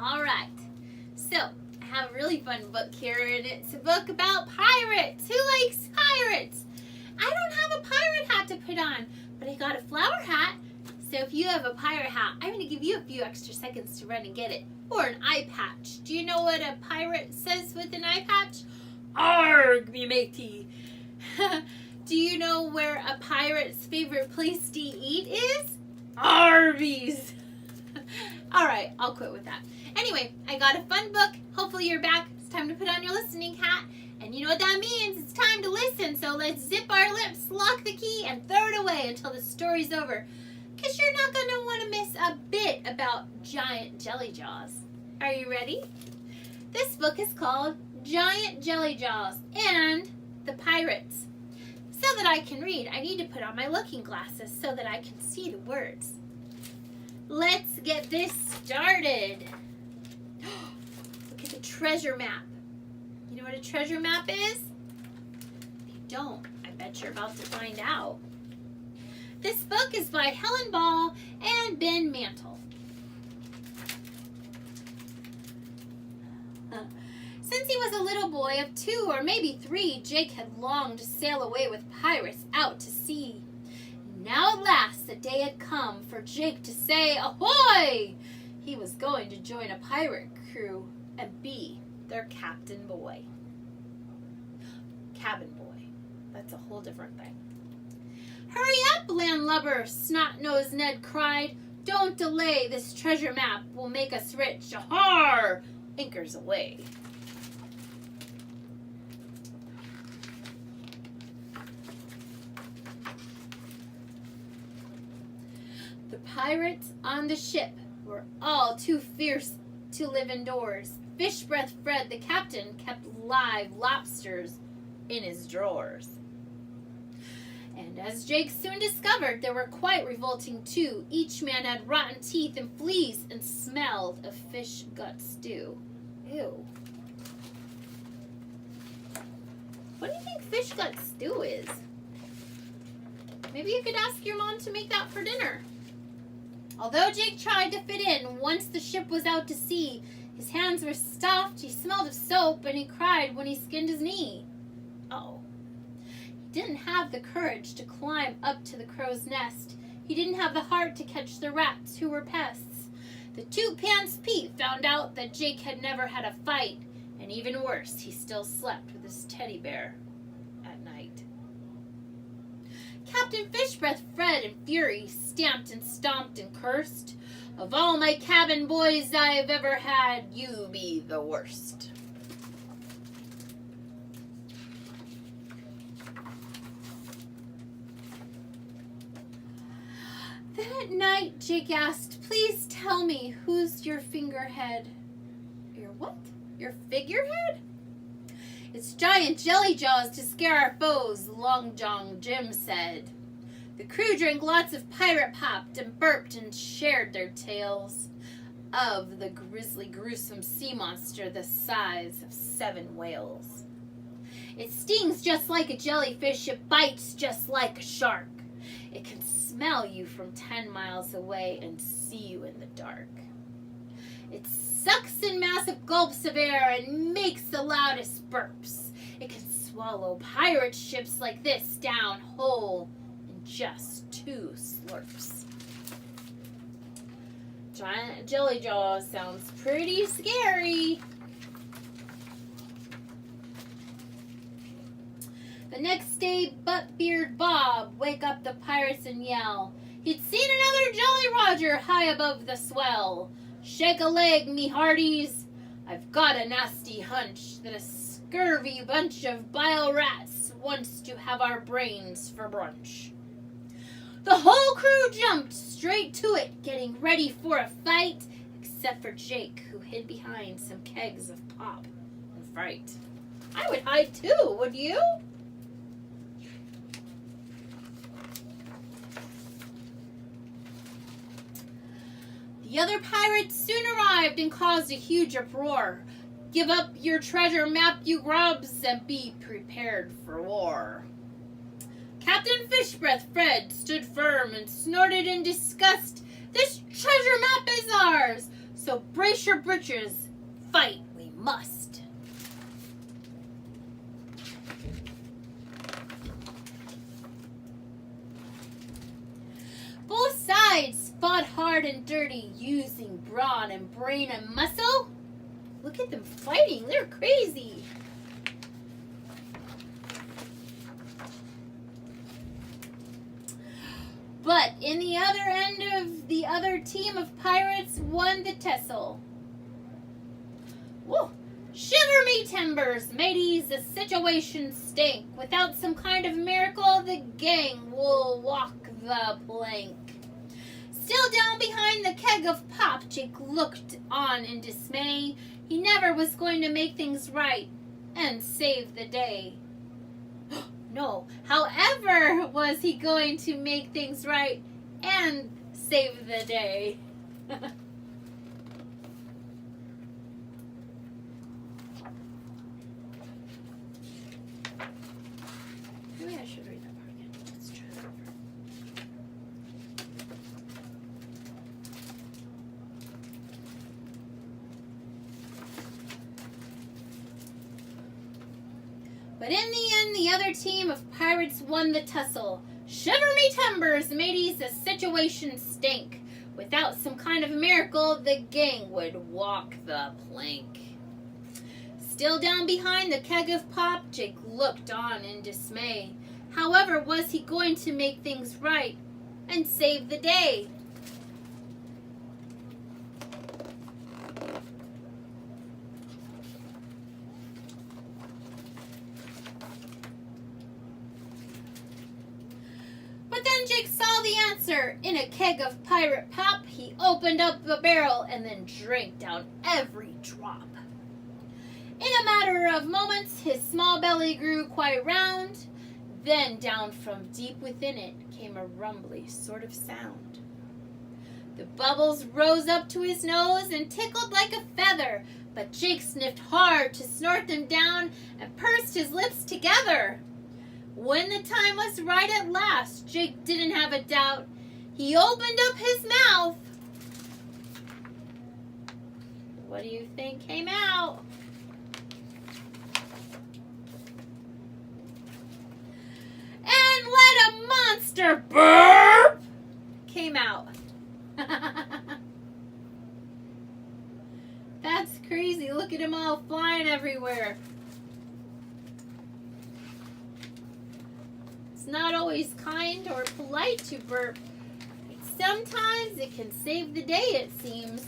All right. So, I have a really fun book here, and it's a book about pirates. Who likes pirates? I don't have a pirate hat to put on, but I got a flower hat. So if you have a pirate hat, I'm going to give you a few extra seconds to run and get it. Or an eye patch. Do you know what a pirate says with an eye patch? Arg, me matey. Do you know where a pirate's favorite place to eat is? Arby's. All right, I'll quit with that. Anyway, I got a fun book. Hopefully you're back. It's time to put on your listening hat. And you know what that means. It's time to listen. So let's zip our lips, lock the key, and throw it away until the story's over. Because you're not going to want to miss a bit about giant jelly jaws. Are you ready? This book is called Giant Jelly Jaws and the Pirates. So that I can read, I need to put on my looking glasses so that I can see the words. Let's get this started. Look at the treasure map. You know what a treasure map is? If you don't, I bet you're about to find out. This book is by Helen Ball and Ben Mantle. Since he was a little boy of 2 or maybe 3, Jake had longed to sail away with pirates out to sea. Now at last the day had come for Jake to say, ahoy! He was going to join a pirate crew and be their captain boy. Cabin boy. That's a whole different thing. Hurry up, landlubber, snot-nosed Ned cried. Don't delay, this treasure map will make us rich. Ahar! Anchors away. The pirates on the ship were all too fierce to live indoors. Fish Breath Fred, the captain, kept live lobsters in his drawers. And as Jake soon discovered, they were quite revolting too. Each man had rotten teeth and fleas and smelled of fish gut stew. Ew. What do you think fish gut stew is? Maybe you could ask your mom to make that for dinner. Although Jake tried to fit in, once the ship was out to sea, his hands were stuffed, he smelled of soap, and he cried when he skinned his knee. Uh-oh. He didn't have the courage to climb up to the crow's nest. He didn't have the heart to catch the rats who were pests. The two-pants Pete found out that Jake had never had a fight, and even worse, he still slept with his teddy bear at night. Captain Fishbreath Fred in fury stamped and stomped and cursed. Of all my cabin boys I've ever had, you be the worst. Then at night, Jake asked, please tell me, who's your figurehead? Your what? Your figurehead? It's Giant Jelly Jaws to scare our foes, Long John Jim said. The crew drank lots of pirate popped and burped and shared their tales of the grisly, gruesome sea monster the size of 7 whales. It stings just like a jellyfish, it bites just like a shark. It can smell you from 10 miles away and see you in the dark. It sucks in massive gulps of air and makes the loudest burps. It can swallow pirate ships like this down whole in just 2 slurps. Giant Jelly Jaws sounds pretty scary. The next day, Buttbeard Bob wake up the pirates and yell. He'd seen another Jolly Roger high above the swell. Shake a leg, me hearties. I've got a nasty hunch that a scurvy bunch of bile rats wants to have our brains for brunch. The whole crew jumped straight to it, getting ready for a fight, except for Jake, who hid behind some kegs of pop and fright. I would hide too, would you? The other pirates soon arrived and caused a huge uproar. Give up your treasure map, you grubs, and be prepared for war. Captain Fishbreath Fred stood firm and snorted in disgust. This treasure map is ours, So brace your britches. Fight we must. Both sides fought hard and dirty, using brawn and brain and muscle. Look at them fighting. They're crazy. But in the other end of the other team of pirates won the tussle. Woo! Shiver me timbers, mateys, the situation stink. Without some kind of miracle, the gang will walk the plank. Still down behind the keg of pop, Jake looked on in dismay. He never was going to make things right and save the day. No, however was he going to make things right and save the day? Maybe I should read that part again. Let's try that over. But in the end, the other team of pirates won the tussle. Shiver me timbers, mateys, the situation stink. Without some kind of miracle, the gang would walk the plank. Still down behind the keg of pop, Jake looked on in dismay. However, was he going to make things right and save the day? But then Jake saw the answer. In a keg of pirate pop, he opened up the barrel and then drank down every drop. In a matter of moments, his small belly grew quite round. Then down from deep within it came a rumbly sort of sound. The bubbles rose up to his nose and tickled like a feather, but Jake sniffed hard to snort them down and pursed his lips together. When the time was right at last, Jake didn't have a doubt. He opened up his mouth. What do you think came out? And let a monster burp came out. That's crazy. Look at him all flying everywhere. It's not always kind or polite to burp. But sometimes it can save the day, it seems.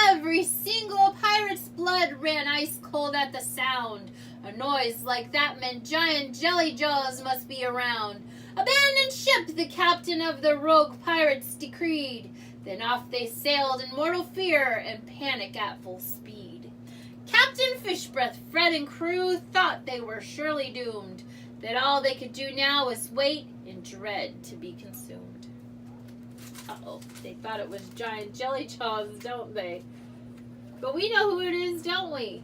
Every single pirate's blood ran ice cold at the sound. A noise like that meant giant jelly jaws must be around. Abandon ship, the captain of the rogue pirates decreed. Then off they sailed in mortal fear and panic at full speed. Captain Fishbreath, Fred, and crew thought they were surely doomed, that all they could do now was wait in dread to be consumed. Uh-oh, they thought it was giant jelly jaws, don't they? But we know who it is, don't we?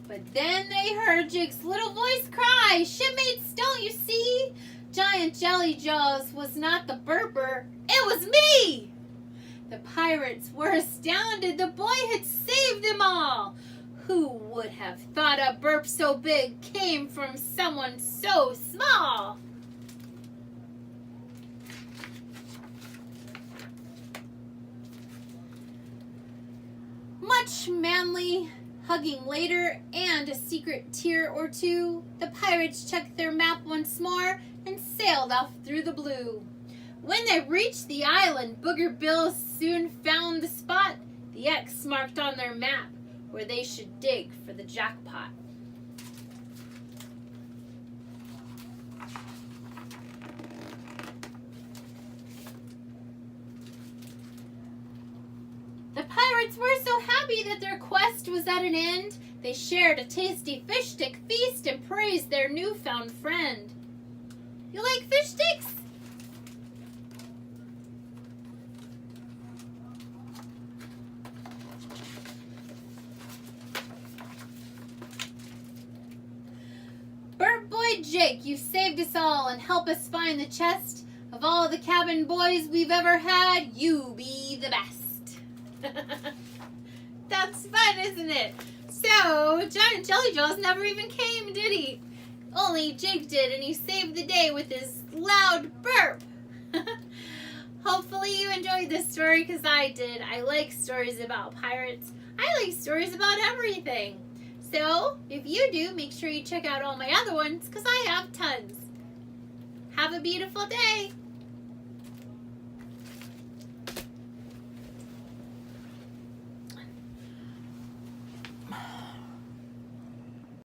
But then they heard Jake's little voice cry, "Shipmates, don't you see? Giant jelly jaws was not the burper, it was me!" The pirates were astounded. The boy had saved them all. Who would have thought a burp so big came from someone so small? Much manly hugging later and a secret tear or two, the pirates checked their map once more and sailed off through the blue. When they reached the island, Booger Bill soon found the spot, the X marked on their map, where they should dig for the jackpot. The pirates were so happy that their quest was at an end. They shared a tasty fish stick feast and praised their newfound friend. You like fish sticks? Burp Boy Pirate Jake, you saved us all and helped us find the chest. Of all the cabin boys we've ever had, you be the best. That's fun, isn't it? So, Giant Jelly Jaws never even came, did he? Only Jake did, and he saved the day with his loud burp. Hopefully you enjoyed this story, because I did. I like stories about pirates. I like stories about everything. So, if you do, make sure you check out all my other ones, because I have tons. Have a beautiful day.